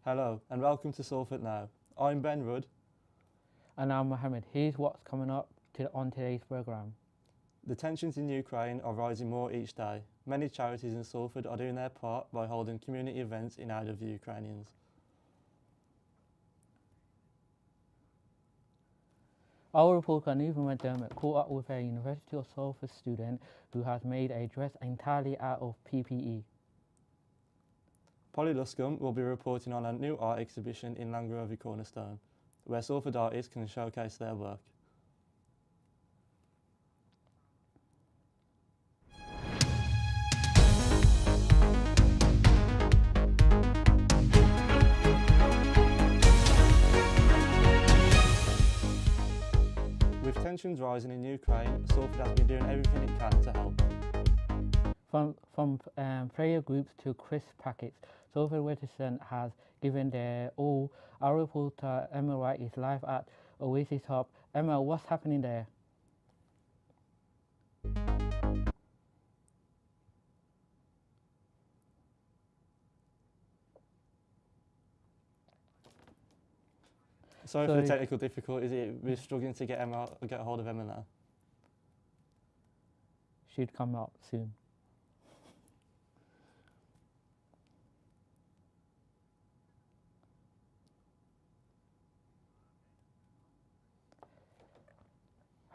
Hello and welcome to Salford Now. I'm Ben Rudd. And I'm Mohammed. Here's what's coming up on today's programme. The tensions in Ukraine are rising more each day. Many charities in Salford are doing their part by holding community events in aid of the Ukrainians. Our reporter Neve McDermott caught up with a University of Salford student who has made a dress entirely out of PPE. Polly Luscombe will be reporting on a new art exhibition in Langrove Cornerstone, where Salford artists can showcase their work. With tensions rising in Ukraine, Salford has been doing everything it can to help. From prayer groups to crisp packets, Salford Reticent has given their all. Our reporter Emma Wright is live at Oasis Hub. Emma, what's happening there? Sorry for the technical difficulties. We're struggling to get a hold of Emma now. She'd come up soon.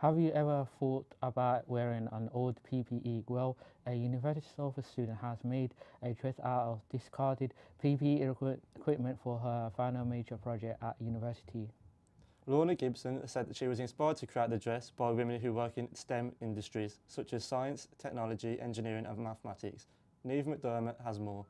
Have you ever thought about wearing an old PPE? Well, a University of Salford student has made a dress out of discarded PPE equipment for her final major project at university. Lorna Gibson said that she was inspired to create the dress by women who work in STEM industries, such as science, technology, engineering and mathematics. Neve McDermott has more.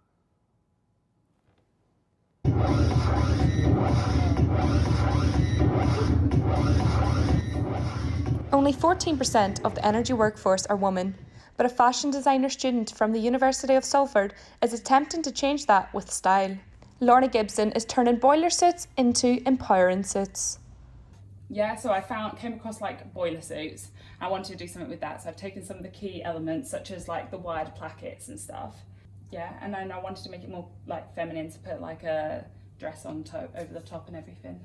Only 14% of the energy workforce are women, but a fashion designer student from the University of Salford is attempting to change that with style. Lorna Gibson is turning boiler suits into empowering suits. Yeah, so came across like boiler suits. I wanted to do something with that, so I've taken some of the key elements such as like the wired plackets and stuff. Yeah, and then I wanted to make it more like feminine, to put like a dress on top, over the top and everything.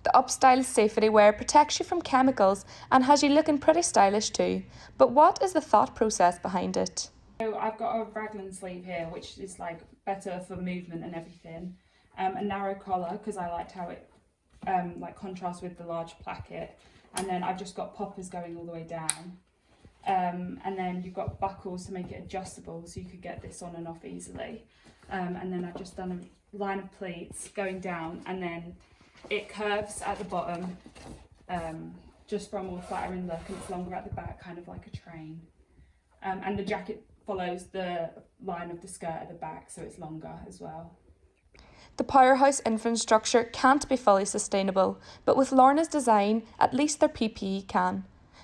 The upstyled safety wear protects you from chemicals and has you looking pretty stylish too. But what is the thought process behind it? So I've got a raglan sleeve here, which is like better for movement and everything. A narrow collar, because I liked how it like contrasts with the large placket. And then I've just got poppers going all the way down. And then you've got buckles to make it adjustable, so you could get this on and off easily. And then I've just done a line of pleats going down, and then it curves at the bottom, just for a more flattering look, and it's longer at the back, kind of like a train. And the jacket follows the line of the skirt at the back, so it's longer as well. The powerhouse infrastructure can't be fully sustainable, but with Lorna's design, at least their PPE can.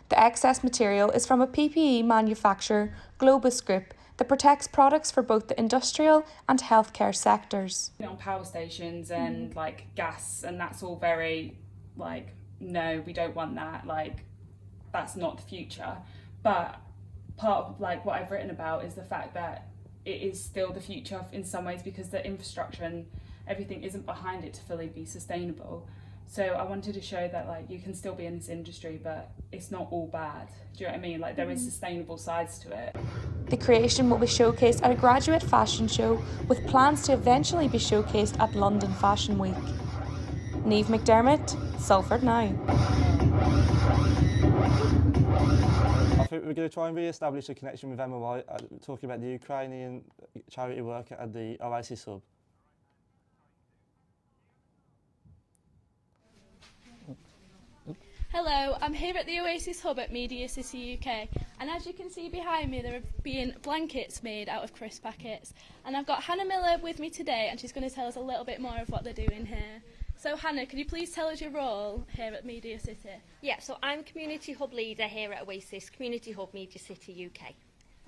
The excess material is from a PPE manufacturer, Globus Group, that protects products for both the industrial and healthcare sectors. On power stations and like gas, and that's all very like, no, we don't want that, like that's not the future. But part of like what I've written about is the fact that it is still the future in some ways, because the infrastructure and everything isn't behind it to fully be sustainable. So I wanted to show that like you can still be in this industry, but it's not all bad. Do you know what I mean? Like there is sustainable sides to it. The creation will be showcased at a graduate fashion show, with plans to eventually be showcased at London Fashion Week. Neve McDermott, Salford Now. I think we're going to try and re-establish a connection with Emma White, talking about the Ukrainian charity worker at the Oasis Hub. Hello, I'm here at the Oasis Hub at Media City UK, and as you can see behind me there are being blankets made out of crisp packets, and I've got Hannah Miller with me today, and she's going to tell us a little bit more of what they're doing here. So Hannah, could you please tell us your role here at Media City? Yeah, so I'm Community Hub Leader here at Oasis, Community Hub Media City UK.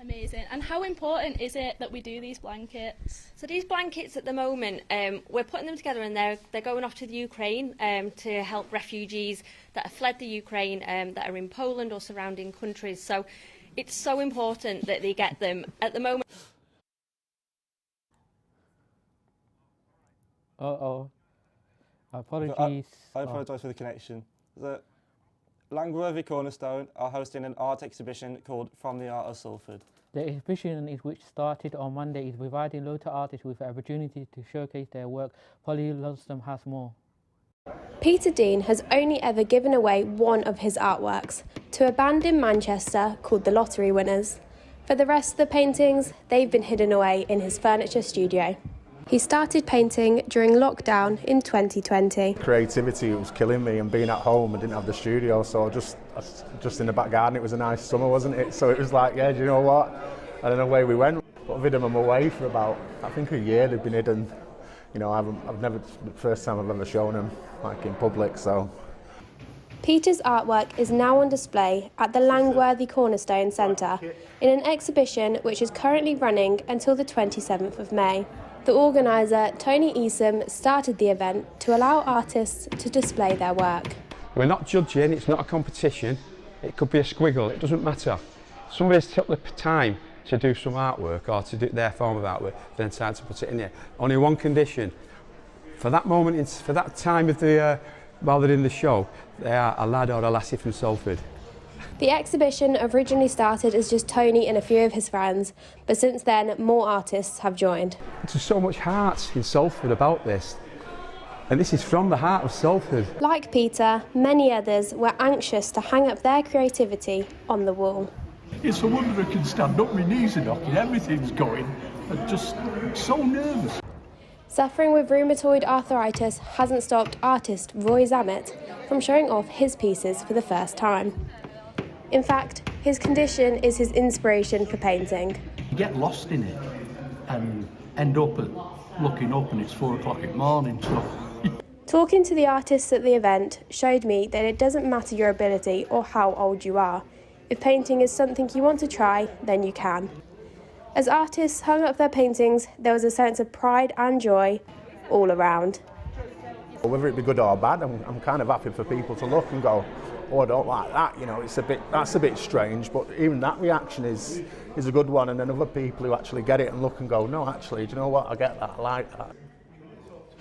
Amazing. And how important is it that we do these blankets? So these blankets at the moment, we're putting them together, and they're going off to the Ukraine to help refugees that have fled the Ukraine, that are in Poland or surrounding countries. So it's so important that they get them. At the moment, Uh-oh. Apologies. I apologise for the connection. The Langworthy Cornerstone are hosting an art exhibition called From the Art of Salford. The exhibition, which started on Monday, is providing local artists with the opportunity to showcase their work. Polly Lunston has more. Peter Dean has only ever given away one of his artworks to a band in Manchester called the Lottery Winners. For the rest of the paintings, they've been hidden away in his furniture studio. He started painting during lockdown in 2020. Creativity was killing me, and being at home, I didn't have the studio, so just in the back garden. It was a nice summer, wasn't it? So it was like, yeah, do you know what? And then away we went. But I've hidden them away for about, I think, a year. They've been hidden. You know, I've never, the first time I've ever shown them, like in public, so. Peter's artwork is now on display at the Langworthy Cornerstone Centre in an exhibition which is currently running until the 27th of May. The organiser, Tony Easom, started the event to allow artists to display their work. We're not judging, it's not a competition, it could be a squiggle, it doesn't matter. Somebody's took the time to do some artwork or to do their form of artwork, then decide to put it in there. Only one condition, for that moment, for that time of the, while they're in the show, they are a lad or a lassie from Salford. The exhibition originally started as just Tony and a few of his friends, but since then more artists have joined. There's so much heart in Salford about this, and this is from the heart of Salford. Like Peter, many others were anxious to hang up their creativity on the wall. It's a wonder I can stand up, my knees are knocking, everything's going. I'm just so nervous. Suffering with rheumatoid arthritis hasn't stopped artist Roy Zammit from showing off his pieces for the first time. In fact, his condition is his inspiration for painting. You get lost in it and end up looking up and it's 4 o'clock in the morning. So. Talking to the artists at the event showed me that it doesn't matter your ability or how old you are. If painting is something you want to try, then you can. As artists hung up their paintings, there was a sense of pride and joy all around. Whether it be good or bad, I'm kind of happy for people to look and go, oh, I don't like that, you know, that's a bit strange, but even that reaction is a good one, and then other people who actually get it and look and go, no, actually, do you know what, I get that, I like that.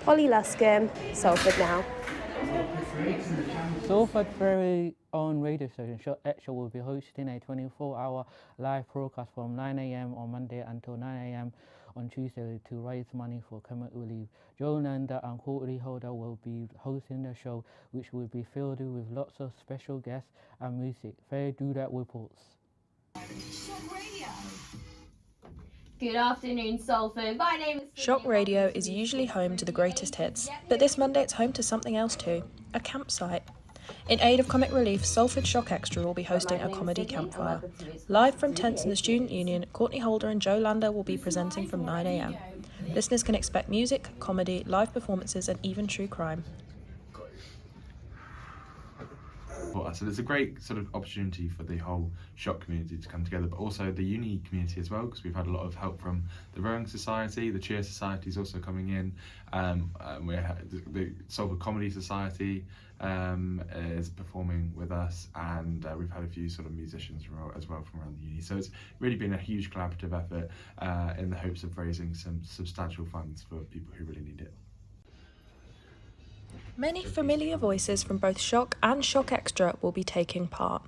Polly Luscombe, Salford Now. Salford's very own radio station, Shock Extra, will be hosting a 24-hour live broadcast from 9 a.m. on Monday until 9 a.m. on Tuesday to raise money for comic relief. Joe Nanda and Courtney Holder will be hosting the show, which will be filled with lots of special guests and music. Fair Do That reports. Good afternoon, Salford. My name is... Shock Radio is usually home to the greatest hits, but this Monday it's home to something else too, a campsite. In aid of comic relief, Salford Shock Extra will be hosting a comedy campfire. Live from tents in the Student Union, Courtney Holder and Joe Lander will be presenting from 9 a.m. Listeners can expect music, comedy, live performances and even true crime. So there's a great sort of opportunity for the whole Shock community to come together, but also the uni community as well, because we've had a lot of help from the Rowing Society, the Cheer Society is also coming in, the Salford Comedy Society is performing with us, and we've had a few sort of musicians as well from around the uni. So it's really been a huge collaborative effort in the hopes of raising some substantial funds for people who really need it. Many familiar voices from both Shock and Shock Extra will be taking part.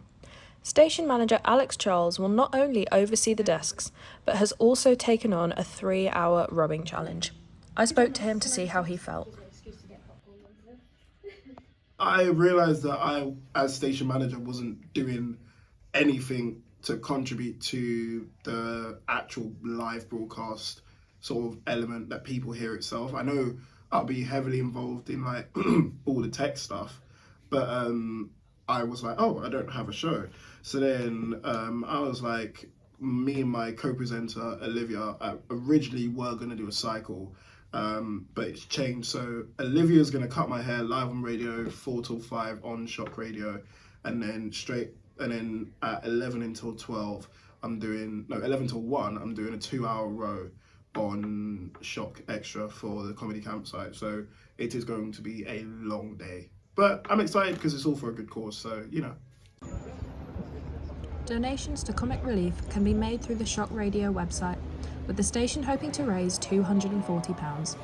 Station manager Alex Charles will not only oversee the desks, but has also taken on a 3-hour rowing challenge. I spoke to him to see how he felt. I realised that I, as station manager, wasn't doing anything to contribute to the actual live broadcast sort of element that people hear itself. I know I'll be heavily involved in like all the tech stuff, but I was like, oh, I don't have a show. So then I was like, me and my co-presenter Olivia originally were going to do a cycle, but it's changed. So Olivia's going to cut my hair live on radio 4 till 5 on Shock Radio, and then at 11 until 12 11 till 1 I'm doing a 2-hour row on Shock Extra for the comedy campsite. So it is going to be a long day, but I'm excited because it's all for a good cause, so you know. Donations to comic relief can be made through the Shock Radio website, with the station hoping to raise £240.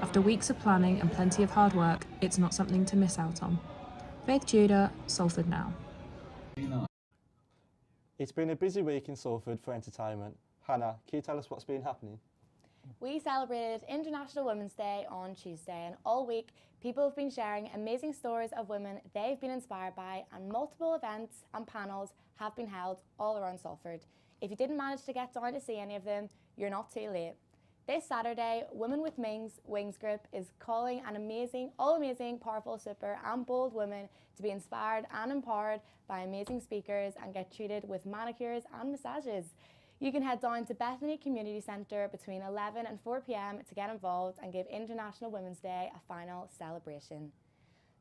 After weeks of planning and plenty of hard work, it's not something to miss out on. Faith Tudor, Salford Now. It's been a busy week in Salford for entertainment. Hannah, can you tell us what's been happening? We celebrated International Women's Day on Tuesday, and all week people have been sharing amazing stories of women they've been inspired by, and multiple events and panels have been held all around Salford. If you didn't manage to get down to see any of them, you're not too late. This Saturday, Women with Wings Group is calling an amazing, powerful, super and bold women to be inspired and empowered by amazing speakers and get treated with manicures and massages. You can head down to Bethany Community Centre between 11 and 4 p.m. to get involved and give International Women's Day a final celebration.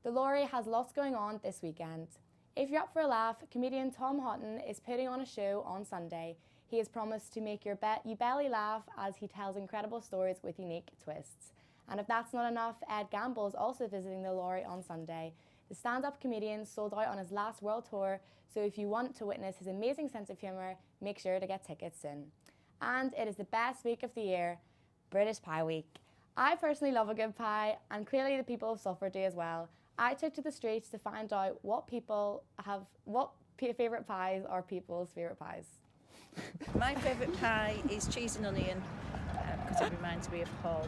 The Lorry has lots going on this weekend. If you're up for a laugh, comedian Tom Houghton is putting on a show on Sunday. He has promised to make your belly laugh as he tells incredible stories with unique twists. And if that's not enough, Ed Gamble is also visiting the Lorry on Sunday. The stand-up comedian sold out on his last world tour, so if you want to witness his amazing sense of humour, make sure to get tickets soon. And it is the best week of the year, British Pie Week. I personally love a good pie, and clearly the people of Salford do as well. I took to the streets to find out what favourite pies are people's favourite pies. My favourite pie is cheese and onion because it reminds me of home.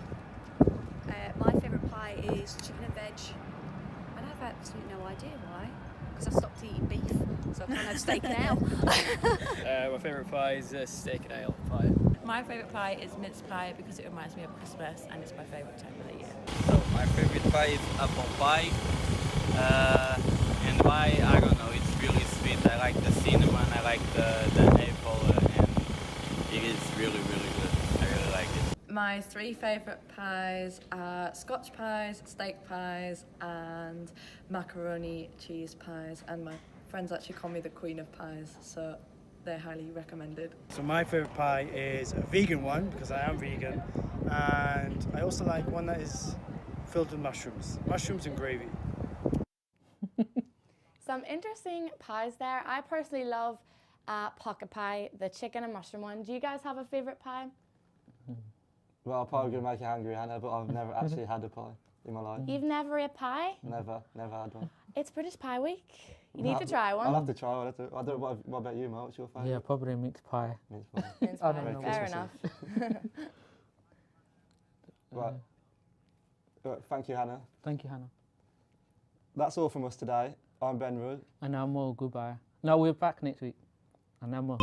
My favourite pie is chicken and veg. I have absolutely no idea why, because I stopped eating beef, so I can't have steak and ale. My favourite pie is steak and ale pie. My favourite pie is mince pie because it reminds me of Christmas and it's my favourite time of the year. So my favourite pie is apple pie, and why, I don't know, it's really sweet. I like the cinnamon, I like the apple, and it is really, really good. I really like it. My three favourite pies are Scotch pies, steak pies and macaroni cheese pies, and my friends actually call me the queen of pies, so they're highly recommended. So my favourite pie is a vegan one because I am vegan, and I also like one that is filled with mushrooms and gravy. Some interesting pies there. I personally love pocket pie, the chicken and mushroom one. Do you guys have a favourite pie? Well, I'm probably going to make you hungry, Hannah, but I've never actually had a pie in my life. You've never ate pie? Never had one. It's British Pie Week. You need to try one. I'll have to try one. I don't know, what about you, Mo? What's your favourite? Yeah, probably mince pie. Mince pie. Mince I pie. don't know. Fair enough. Right. Thank you, Hannah. Thank you, Hannah. That's all from us today. I'm Ben Rudd. And I'm Mo. Goodbye. No, we're back next week. And I'm Mo.